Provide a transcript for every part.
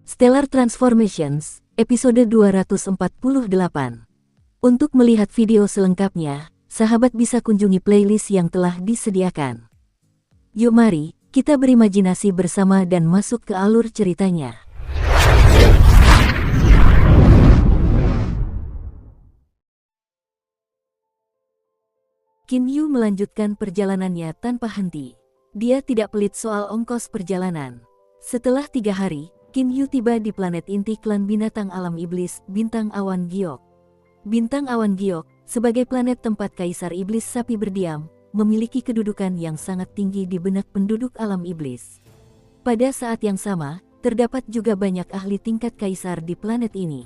Stellar Transformations, episode 248. Untuk melihat video selengkapnya, sahabat bisa kunjungi playlist yang telah disediakan. Yuk mari, kita berimajinasi bersama dan masuk ke alur ceritanya. Qin Yu melanjutkan perjalanannya tanpa henti. Dia tidak pelit soal ongkos perjalanan. Setelah 3 hari, Qin Yu tiba di planet inti klan binatang alam iblis, Bintang Awan Giok. Bintang Awan Giok, sebagai planet tempat Kaisar Iblis Sapi berdiam, memiliki kedudukan yang sangat tinggi di benak penduduk alam iblis. Pada saat yang sama, terdapat juga banyak ahli tingkat Kaisar di planet ini.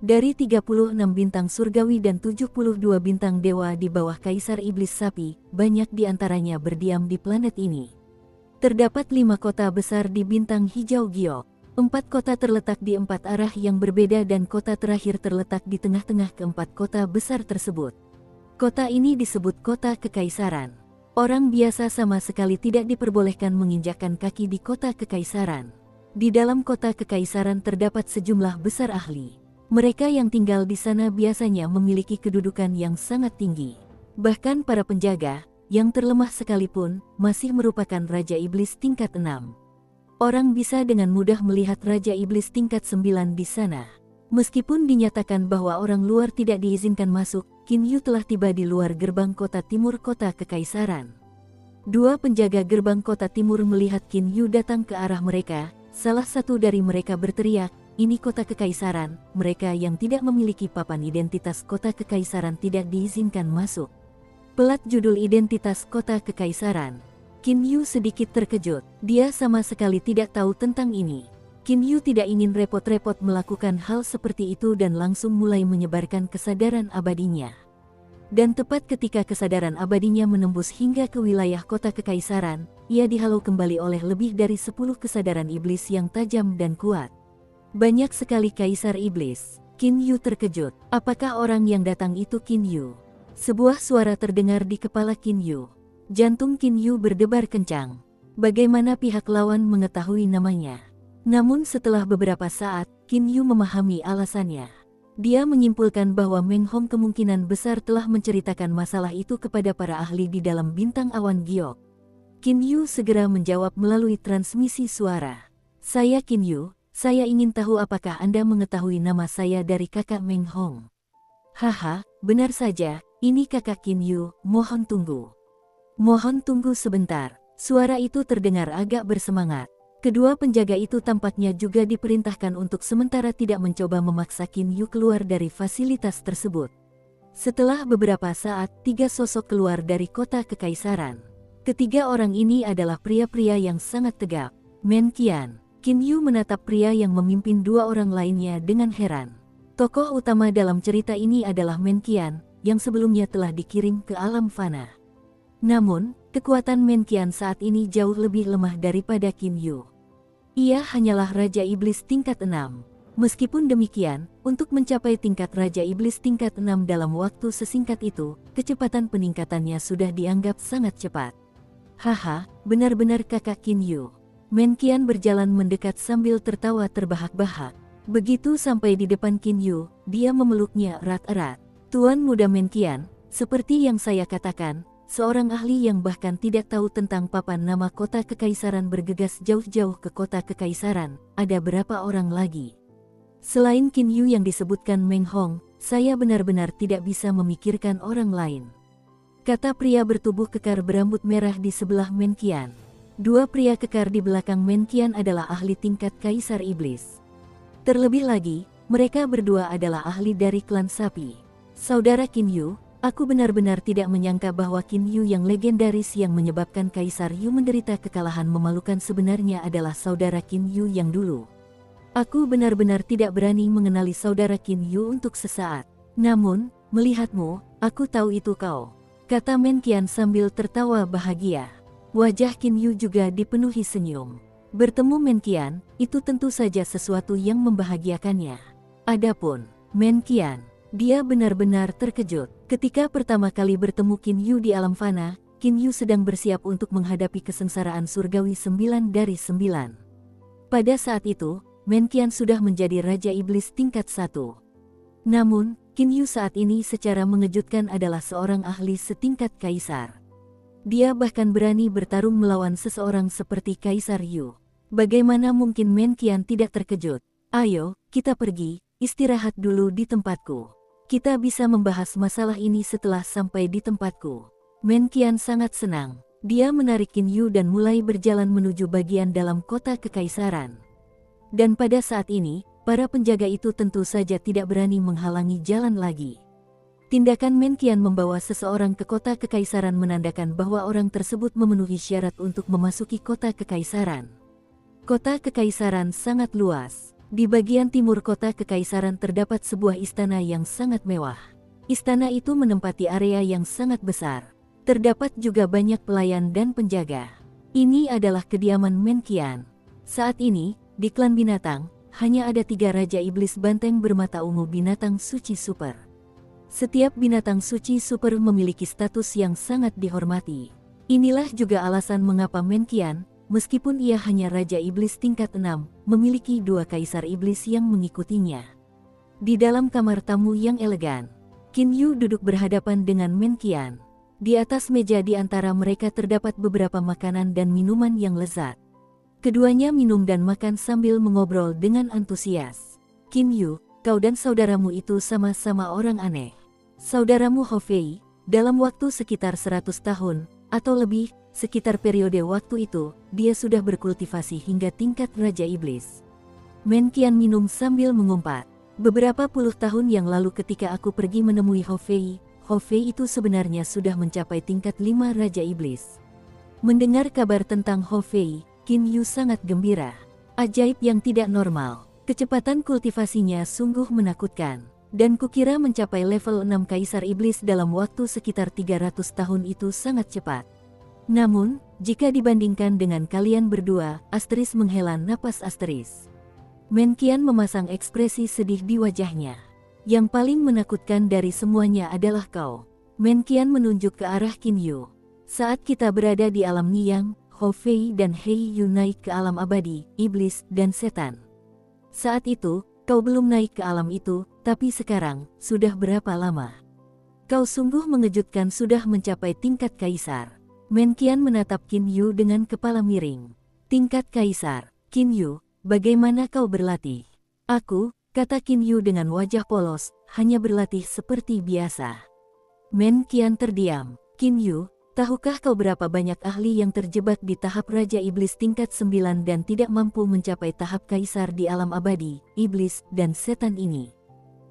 Dari 36 bintang surgawi dan 72 bintang dewa di bawah Kaisar Iblis Sapi, banyak di antaranya berdiam di planet ini. Terdapat 5 kota besar di Bintang Hijau Giok. 4 kota terletak di 4 arah yang berbeda dan kota terakhir terletak di tengah-tengah keempat kota besar tersebut. Kota ini disebut Kota Kekaisaran. Orang biasa sama sekali tidak diperbolehkan menginjakkan kaki di Kota Kekaisaran. Di dalam Kota Kekaisaran terdapat sejumlah besar ahli. Mereka yang tinggal di sana biasanya memiliki kedudukan yang sangat tinggi. Bahkan para penjaga, yang terlemah sekalipun, masih merupakan Raja Iblis tingkat 6. Orang bisa dengan mudah melihat Raja Iblis tingkat 9 di sana. Meskipun dinyatakan bahwa orang luar tidak diizinkan masuk, Qin Yu telah tiba di luar gerbang kota timur Kota Kekaisaran. 2 penjaga gerbang kota timur melihat Qin Yu datang ke arah mereka. Salah satu dari mereka berteriak, "Ini Kota Kekaisaran." Mereka yang tidak memiliki papan identitas Kota Kekaisaran tidak diizinkan masuk. Pelat judul identitas Kota Kekaisaran. Qin Yu sedikit terkejut, dia sama sekali tidak tahu tentang ini. Qin Yu tidak ingin repot-repot melakukan hal seperti itu dan langsung mulai menyebarkan kesadaran abadinya. Dan tepat ketika kesadaran abadinya menembus hingga ke wilayah Kota Kekaisaran, ia dihalau kembali oleh lebih dari 10 kesadaran iblis yang tajam dan kuat. Banyak sekali Kaisar Iblis. Qin Yu terkejut, apakah orang yang datang itu Qin Yu? Sebuah suara terdengar di kepala Qin Yu. Jantung Qin Yu berdebar kencang. Bagaimana pihak lawan mengetahui namanya? Namun setelah beberapa saat, Qin Yu memahami alasannya. Dia menyimpulkan bahwa Meng Hong kemungkinan besar telah menceritakan masalah itu kepada para ahli di dalam Bintang Awan Giok. Qin Yu segera menjawab melalui transmisi suara. "Saya Qin Yu, saya ingin tahu apakah Anda mengetahui nama saya dari kakak Meng Hong?" "Haha, benar saja, ini kakak Qin Yu, mohon tunggu." "Mohon tunggu sebentar." Suara itu terdengar agak bersemangat. Kedua penjaga itu tampaknya juga diperintahkan untuk sementara tidak mencoba memaksa Qin Yu keluar dari fasilitas tersebut. Setelah beberapa saat, 3 sosok keluar dari Kota Kekaisaran. Ketiga orang ini adalah pria-pria yang sangat tegap. Men Qian. Qin Yu menatap pria yang memimpin 2 orang lainnya dengan heran. Tokoh utama dalam cerita ini adalah Men Qian, yang sebelumnya telah dikirim ke alam fana. Namun, kekuatan Men Qian saat ini jauh lebih lemah daripada Qin Yu. Ia hanyalah Raja Iblis tingkat 6. Meskipun demikian, untuk mencapai tingkat Raja Iblis tingkat 6 dalam waktu sesingkat itu, kecepatan peningkatannya sudah dianggap sangat cepat. "Haha, benar-benar kakak Qin Yu." Men Qian berjalan mendekat sambil tertawa terbahak-bahak. Begitu sampai di depan Qin Yu, dia memeluknya erat-erat. "Tuan muda Men Qian, seperti yang saya katakan, seorang ahli yang bahkan tidak tahu tentang papan nama Kota Kekaisaran bergegas jauh-jauh ke Kota Kekaisaran. Ada berapa orang lagi? Selain Qin Yu yang disebutkan Meng Hong, saya benar-benar tidak bisa memikirkan orang lain," kata pria bertubuh kekar berambut merah di sebelah Men Qian. 2 pria kekar di belakang Men Qian adalah ahli tingkat Kaisar Iblis. Terlebih lagi, mereka berdua adalah ahli dari klan Sapi. "Saudara Qin Yu, aku benar-benar tidak menyangka bahwa Qin Yu yang legendaris yang menyebabkan Kaisar Yu menderita kekalahan memalukan sebenarnya adalah saudara Qin Yu yang dulu. Aku benar-benar tidak berani mengenali saudara Qin Yu untuk sesaat. Namun, melihatmu, aku tahu itu kau," kata Men Qian sambil tertawa bahagia. Wajah Qin Yu juga dipenuhi senyum. Bertemu Men Qian, itu tentu saja sesuatu yang membahagiakannya. Adapun Men Qian, dia benar-benar terkejut. Ketika pertama kali bertemu Qin Yu di alam fana, Qin Yu sedang bersiap untuk menghadapi kesengsaraan surgawi 9 dari 9. Pada saat itu, Menqian sudah menjadi Raja Iblis tingkat 1. Namun, Qin Yu saat ini secara mengejutkan adalah seorang ahli setingkat kaisar. Dia bahkan berani bertarung melawan seseorang seperti Kaisar Yu. Bagaimana mungkin Menqian tidak terkejut? Ayo, kita pergi, istirahat dulu di tempatku. Kita bisa membahas masalah ini setelah sampai di tempatku. Menqian sangat senang. Dia menarik Qin Yu dan mulai berjalan menuju bagian dalam kota kekaisaran. Dan pada saat ini, para penjaga itu tentu saja tidak berani menghalangi jalan lagi. Tindakan Menqian membawa seseorang ke kota kekaisaran menandakan bahwa orang tersebut memenuhi syarat untuk memasuki kota kekaisaran. Kota kekaisaran sangat luas. Di bagian timur kota kekaisaran terdapat sebuah istana yang sangat mewah. Istana itu menempati area yang sangat besar. Terdapat juga banyak pelayan dan penjaga. Ini adalah kediaman Menqian. Saat ini, di klan binatang, hanya ada 3 Raja Iblis banteng bermata ungu binatang suci super. Setiap binatang suci super memiliki status yang sangat dihormati. Inilah juga alasan mengapa Menqian, meskipun ia hanya Raja Iblis tingkat 6, memiliki 2 Kaisar Iblis yang mengikutinya. Di dalam kamar tamu yang elegan, Qin Yu duduk berhadapan dengan Menqian. Di atas meja di antara mereka terdapat beberapa makanan dan minuman yang lezat. Keduanya minum dan makan sambil mengobrol dengan antusias. Qin Yu, kau dan saudaramu itu sama-sama orang aneh. Saudaramu Hou Fei, dalam waktu sekitar 100 tahun, atau lebih, sekitar periode waktu itu, dia sudah berkultivasi hingga tingkat Raja Iblis. Menqian minum sambil mengumpat. Beberapa puluh tahun yang lalu ketika aku pergi menemui Hou Fei itu sebenarnya sudah mencapai tingkat 5 Raja Iblis. Mendengar kabar tentang Hou Fei, Qin Yu sangat gembira. Ajaib yang tidak normal. Kecepatan kultivasinya sungguh menakutkan. Dan kukira mencapai level 6 Kaisar Iblis dalam waktu sekitar 300 tahun itu sangat cepat. Namun, jika dibandingkan dengan kalian berdua, asteris menghela napas asteris. Menqian memasang ekspresi sedih di wajahnya. Yang paling menakutkan dari semuanya adalah kau. Menqian menunjuk ke arah Qin Yu. Saat kita berada di alam Niyang, Hou Fei dan Hei Yu naik ke alam abadi, iblis, dan setan. Saat itu, kau belum naik ke alam itu, tapi sekarang, sudah berapa lama? Kau sungguh mengejutkan sudah mencapai tingkat kaisar. Menqian menatap Qin Yu dengan kepala miring. Tingkat kaisar, Qin Yu, bagaimana kau berlatih? Aku, kata Qin Yu dengan wajah polos, hanya berlatih seperti biasa. Menqian terdiam. Qin Yu, tahukah kau berapa banyak ahli yang terjebak di tahap Raja Iblis tingkat 9 dan tidak mampu mencapai tahap Kaisar di alam abadi, Iblis, dan setan ini?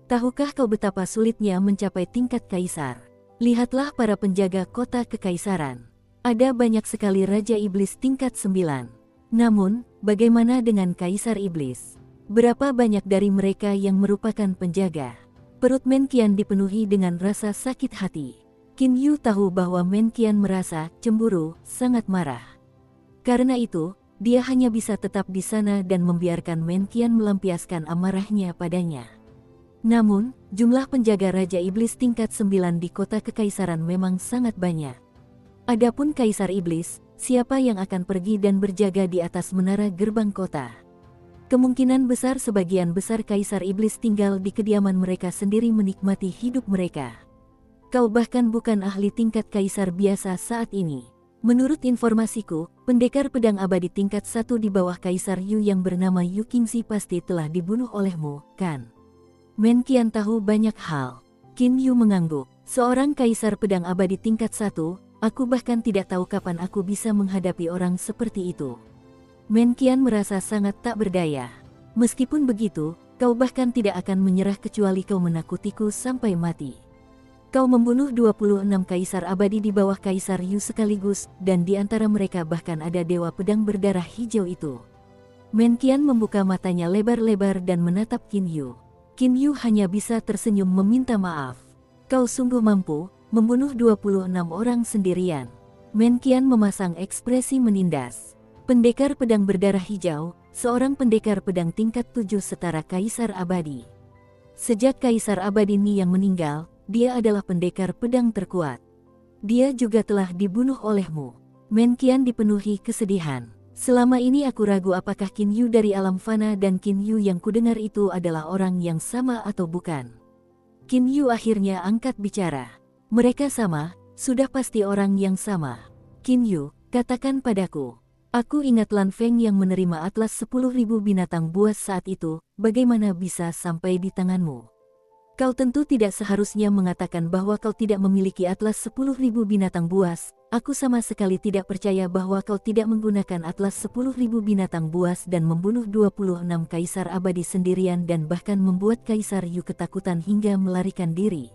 Tahukah kau betapa sulitnya mencapai tingkat Kaisar? Lihatlah para penjaga kota kekaisaran. Ada banyak sekali Raja Iblis tingkat 9. Namun, bagaimana dengan Kaisar Iblis? Berapa banyak dari mereka yang merupakan penjaga? Perut Menqian dipenuhi dengan rasa sakit hati. Qin Yu tahu bahwa Menqian merasa cemburu, sangat marah. Karena itu, dia hanya bisa tetap di sana dan membiarkan Menqian melampiaskan amarahnya padanya. Namun, jumlah penjaga Raja Iblis tingkat 9 di kota kekaisaran memang sangat banyak. Adapun Kaisar Iblis, siapa yang akan pergi dan berjaga di atas menara gerbang kota? Kemungkinan besar sebagian besar Kaisar Iblis tinggal di kediaman mereka sendiri menikmati hidup mereka. Kau bahkan bukan ahli tingkat kaisar biasa saat ini. Menurut informasiku, pendekar pedang abadi tingkat 1 di bawah Kaisar Yu yang bernama Yu Qingxi pasti telah dibunuh olehmu, kan? Menqian tahu banyak hal. Qin Yu mengangguk. Seorang kaisar pedang abadi tingkat 1, aku bahkan tidak tahu kapan aku bisa menghadapi orang seperti itu. Menqian merasa sangat tak berdaya. Meskipun begitu, kau bahkan tidak akan menyerah kecuali kau menakutiku sampai mati. Kau membunuh 26 kaisar abadi di bawah Kaisar Yu sekaligus, dan di antara mereka bahkan ada dewa pedang berdarah hijau itu. Menqian membuka matanya lebar-lebar dan menatap Qin Yu. Qin Yu hanya bisa tersenyum meminta maaf. Kau sungguh mampu, membunuh 26 orang sendirian. Menqian memasang ekspresi menindas. Pendekar pedang berdarah hijau, seorang pendekar pedang tingkat 7 setara Kaisar Abadi. Sejak Kaisar Abadi Niyang meninggal, dia adalah pendekar pedang terkuat. Dia juga telah dibunuh olehmu. Menqian dipenuhi kesedihan. Selama ini aku ragu apakah Qin Yu dari alam fana dan Qin Yu yang kudengar itu adalah orang yang sama atau bukan. Qin Yu akhirnya angkat bicara. Mereka sama, sudah pasti orang yang sama. Qin Yu, katakan padaku. Aku ingat Lan Feng yang menerima atlas 10.000 binatang buas saat itu, bagaimana bisa sampai di tanganmu? Kau tentu tidak seharusnya mengatakan bahwa kau tidak memiliki atlas 10.000 binatang buas. Aku sama sekali tidak percaya bahwa kau tidak menggunakan atlas 10.000 binatang buas dan membunuh 26 kaisar abadi sendirian dan bahkan membuat Kaisar Yu ketakutan hingga melarikan diri.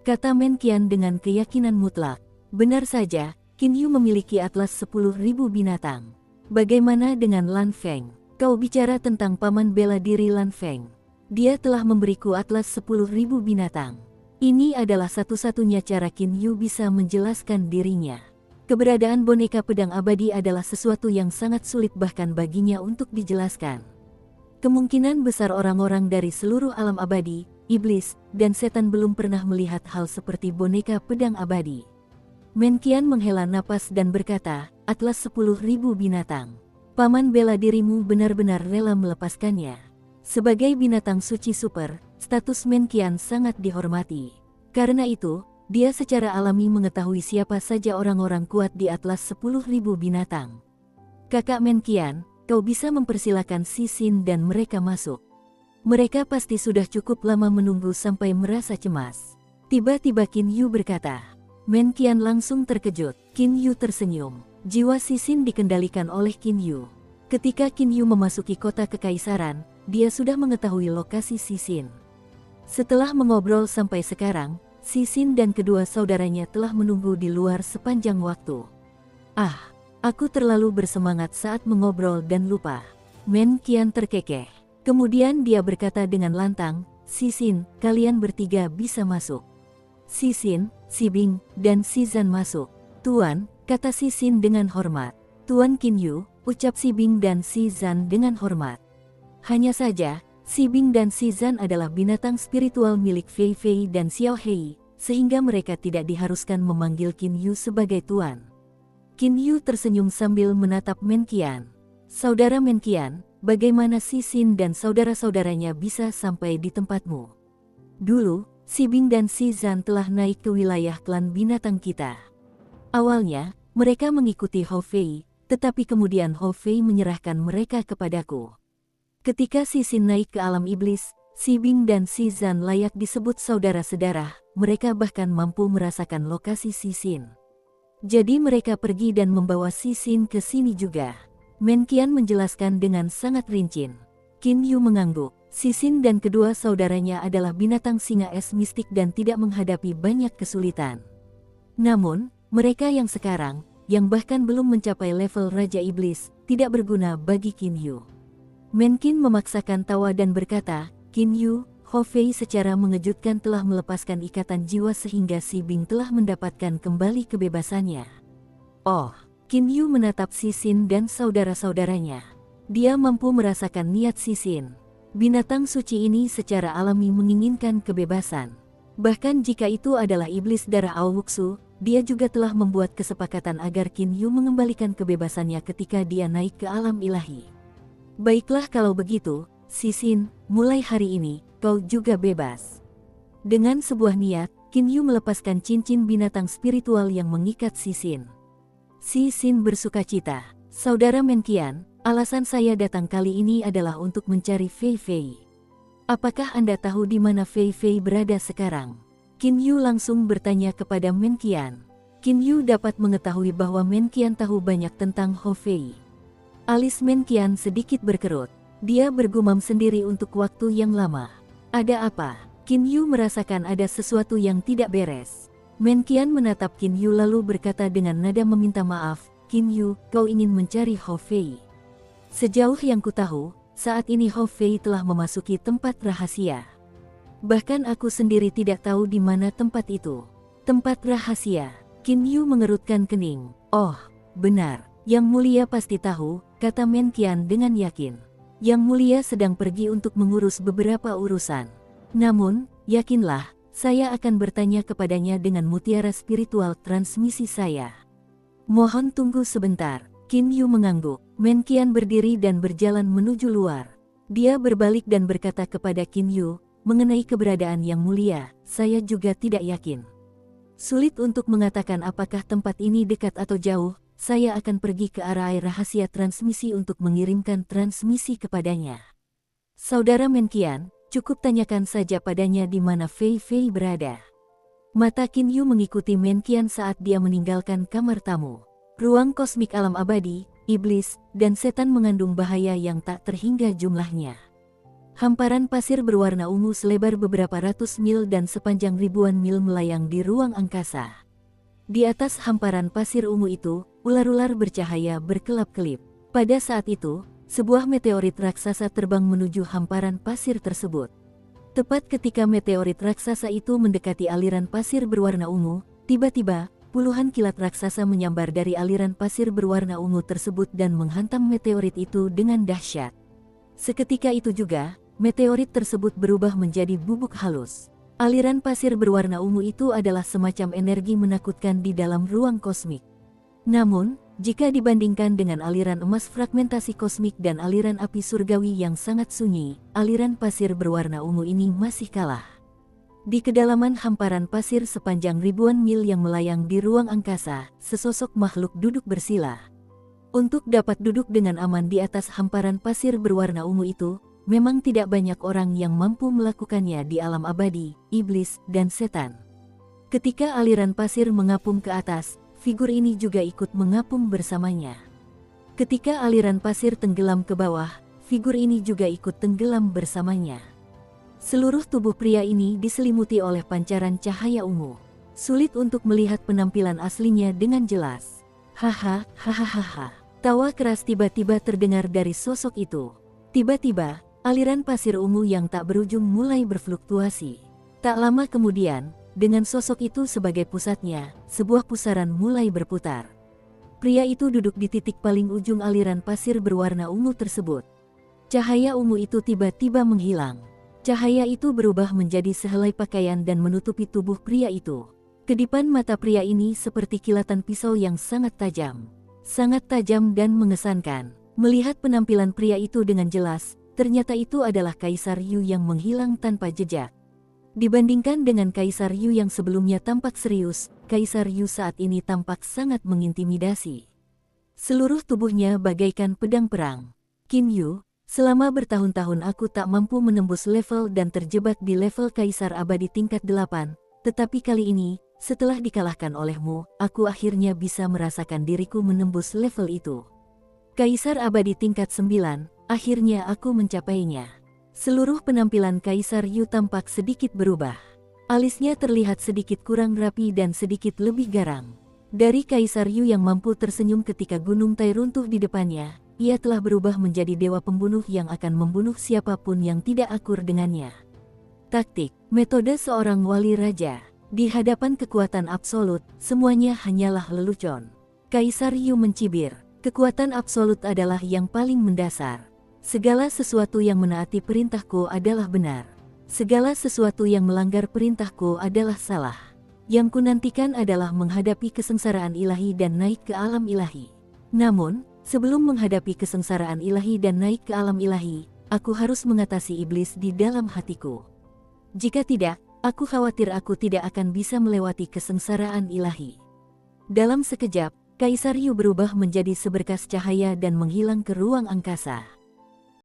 Kata Men Qian dengan keyakinan mutlak. Benar saja, Qin Yu memiliki atlas 10.000 binatang. Bagaimana dengan Lan Feng? Kau bicara tentang paman bela diri Lan Feng. Dia telah memberiku atlas 10.000 binatang. Ini adalah satu-satunya cara Qin Yu bisa menjelaskan dirinya. Keberadaan boneka pedang abadi adalah sesuatu yang sangat sulit bahkan baginya untuk dijelaskan. Kemungkinan besar orang-orang dari seluruh alam abadi, iblis, dan setan belum pernah melihat hal seperti boneka pedang abadi. Men Qian menghela napas dan berkata, atlas 10.000 binatang. Paman bela dirimu benar-benar rela melepaskannya. Sebagai binatang suci super, status Men Qian sangat dihormati. Karena itu, dia secara alami mengetahui siapa saja orang-orang kuat di atlas 10.000 binatang. Kakak Men Qian, kau bisa mempersilakan Cixin dan mereka masuk. Mereka pasti sudah cukup lama menunggu sampai merasa cemas. Tiba-tiba Qin Yu berkata. Men Qian langsung terkejut. Qin Yu tersenyum. Jiwa Cixin dikendalikan oleh Qin Yu. Ketika Qin Yu memasuki kota kekaisaran, dia sudah mengetahui lokasi Cixin. Setelah mengobrol sampai sekarang, Cixin dan kedua saudaranya telah menunggu di luar sepanjang waktu. Ah, aku terlalu bersemangat saat mengobrol dan lupa. Men Qian terkekeh. Kemudian dia berkata dengan lantang, Cixin, kalian bertiga bisa masuk. Cixin, Xibing, dan Xizan masuk. Tuan, kata Cixin dengan hormat. Tuan Qin Yu, ucap Xibing dan Xizan dengan hormat. Hanya saja, Xibing dan Xizan adalah binatang spiritual milik Fei Fei dan Xiao Hei, sehingga mereka tidak diharuskan memanggil Qin Yu sebagai tuan. Qin Yu tersenyum sambil menatap Men Qian. Saudara Men Qian, bagaimana Cixin dan saudara-saudaranya bisa sampai di tempatmu? Dulu, Xibing dan Xizan telah naik ke wilayah klan binatang kita. Awalnya, mereka mengikuti Hou Fei, tetapi kemudian Hou Fei menyerahkan mereka kepadaku. Ketika Cixin naik ke alam iblis, Xibing dan Xizan layak disebut saudara-saudara, mereka bahkan mampu merasakan lokasi Cixin. Jadi mereka pergi dan membawa Cixin ke sini juga. Men Qian menjelaskan dengan sangat rinci. Qin Yu mengangguk. Cixin dan kedua saudaranya adalah binatang singa es mistik dan tidak menghadapi banyak kesulitan. Namun, mereka yang sekarang, yang bahkan belum mencapai level Raja Iblis, tidak berguna bagi Qin Yu. Men Qian memaksakan tawa dan berkata, Qin Yu, Hou Fei secara mengejutkan telah melepaskan ikatan jiwa sehingga Xibing telah mendapatkan kembali kebebasannya. Oh, Qin Yu menatap Cixin dan saudara-saudaranya. Dia mampu merasakan niat Cixin. Binatang suci ini secara alami menginginkan kebebasan. Bahkan jika itu adalah iblis darah Aowuxu, dia juga telah membuat kesepakatan agar Qin Yu mengembalikan kebebasannya ketika dia naik ke alam ilahi. Baiklah kalau begitu, Cixin, mulai hari ini, kau juga bebas. Dengan sebuah niat, Qin Yu melepaskan cincin binatang spiritual yang mengikat Cixin. Cixin bersukacita. Saudara Men Qian, alasan saya datang kali ini adalah untuk mencari Fei Fei. Apakah Anda tahu di mana Fei Fei berada sekarang? Qin Yu langsung bertanya kepada Men Qian. Qin Yu dapat mengetahui bahwa Men Qian tahu banyak tentang Hou Fei. Alis Men Qian sedikit berkerut. Dia bergumam sendiri untuk waktu yang lama. Ada apa? Qin Yu merasakan ada sesuatu yang tidak beres. Men Qian menatap Qin Yu lalu berkata dengan nada meminta maaf, Qin Yu, kau ingin mencari Hou Fei. Sejauh yang kutahu, saat ini Hou Fei telah memasuki tempat rahasia. Bahkan aku sendiri tidak tahu di mana tempat itu. Tempat rahasia. Qin Yu mengerutkan kening. Oh, benar. Yang Mulia pasti tahu, kata Men Qian dengan yakin. Yang Mulia sedang pergi untuk mengurus beberapa urusan. Namun, yakinlah, saya akan bertanya kepadanya dengan mutiara spiritual transmisi saya. Mohon tunggu sebentar. Qin Yu mengangguk. Menqian berdiri dan berjalan menuju luar. Dia berbalik dan berkata kepada Qin Yu, mengenai keberadaan yang mulia, saya juga tidak yakin. Sulit untuk mengatakan apakah tempat ini dekat atau jauh, saya akan pergi ke arah air rahasia transmisi untuk mengirimkan transmisi kepadanya. Saudara Menqian, cukup tanyakan saja padanya di mana Fei Fei berada. Mata Qin Yu mengikuti Menqian saat dia meninggalkan kamar tamu. Ruang kosmik alam abadi, iblis, dan setan mengandung bahaya yang tak terhingga jumlahnya. Hamparan pasir berwarna ungu selebar beberapa ratus mil dan sepanjang ribuan mil melayang di ruang angkasa. Di atas hamparan pasir ungu itu, ular-ular bercahaya berkelap-kelip. Pada saat itu, sebuah meteorit raksasa terbang menuju hamparan pasir tersebut. Tepat ketika meteorit raksasa itu mendekati aliran pasir berwarna ungu, tiba-tiba, puluhan kilat raksasa menyambar dari aliran pasir berwarna ungu tersebut dan menghantam meteorit itu dengan dahsyat. Seketika itu juga, meteorit tersebut berubah menjadi bubuk halus. Aliran pasir berwarna ungu itu adalah semacam energi menakutkan di dalam ruang kosmik. Namun, jika dibandingkan dengan aliran emas fragmentasi kosmik dan aliran api surgawi yang sangat sunyi, aliran pasir berwarna ungu ini masih kalah. Di kedalaman hamparan pasir sepanjang ribuan mil yang melayang di ruang angkasa, sesosok makhluk duduk bersila. Untuk dapat duduk dengan aman di atas hamparan pasir berwarna ungu itu, memang tidak banyak orang yang mampu melakukannya di alam abadi, iblis, dan setan. Ketika aliran pasir mengapung ke atas, figur ini juga ikut mengapung bersamanya. Ketika aliran pasir tenggelam ke bawah, figur ini juga ikut tenggelam bersamanya. Seluruh tubuh pria ini diselimuti oleh pancaran cahaya ungu. Sulit untuk melihat penampilan aslinya dengan jelas. Haha, hahaha. Tawa keras tiba-tiba terdengar dari sosok itu. Tiba-tiba, aliran pasir ungu yang tak berujung mulai berfluktuasi. Tak lama kemudian, dengan sosok itu sebagai pusatnya, sebuah pusaran mulai berputar. Pria itu duduk di titik paling ujung aliran pasir berwarna ungu tersebut. Cahaya ungu itu tiba-tiba menghilang. Cahaya itu berubah menjadi sehelai pakaian dan menutupi tubuh pria itu. Kedipan mata pria ini seperti kilatan pisau yang sangat tajam. Sangat tajam dan mengesankan. Melihat penampilan pria itu dengan jelas, ternyata itu adalah Kaisar Yu yang menghilang tanpa jejak. Dibandingkan dengan Kaisar Yu yang sebelumnya tampak serius, Kaisar Yu saat ini tampak sangat mengintimidasi. Seluruh tubuhnya bagaikan pedang perang. Qin Yu, selama bertahun-tahun aku tak mampu menembus level dan terjebak di level Kaisar Abadi tingkat 8, tetapi kali ini, setelah dikalahkan olehmu, aku akhirnya bisa merasakan diriku menembus level itu. Kaisar Abadi tingkat 9, akhirnya aku mencapainya. Seluruh penampilan Kaisar Yu tampak sedikit berubah. Alisnya terlihat sedikit kurang rapi dan sedikit lebih garang. Dari Kaisar Yu yang mampu tersenyum ketika Gunung Tai runtuh di depannya, ia telah berubah menjadi dewa pembunuh yang akan membunuh siapapun yang tidak akur dengannya. Taktik, metode seorang wali raja. Di hadapan kekuatan absolut, semuanya hanyalah lelucon. Kaisar Yu mencibir, kekuatan absolut adalah yang paling mendasar. Segala sesuatu yang menaati perintahku adalah benar. Segala sesuatu yang melanggar perintahku adalah salah. Yang kunantikan adalah menghadapi kesengsaraan ilahi dan naik ke alam ilahi. Namun, sebelum menghadapi kesengsaraan ilahi dan naik ke alam ilahi, aku harus mengatasi iblis di dalam hatiku. Jika tidak, aku khawatir aku tidak akan bisa melewati kesengsaraan ilahi. Dalam sekejap, Kaisar Yu berubah menjadi seberkas cahaya dan menghilang ke ruang angkasa.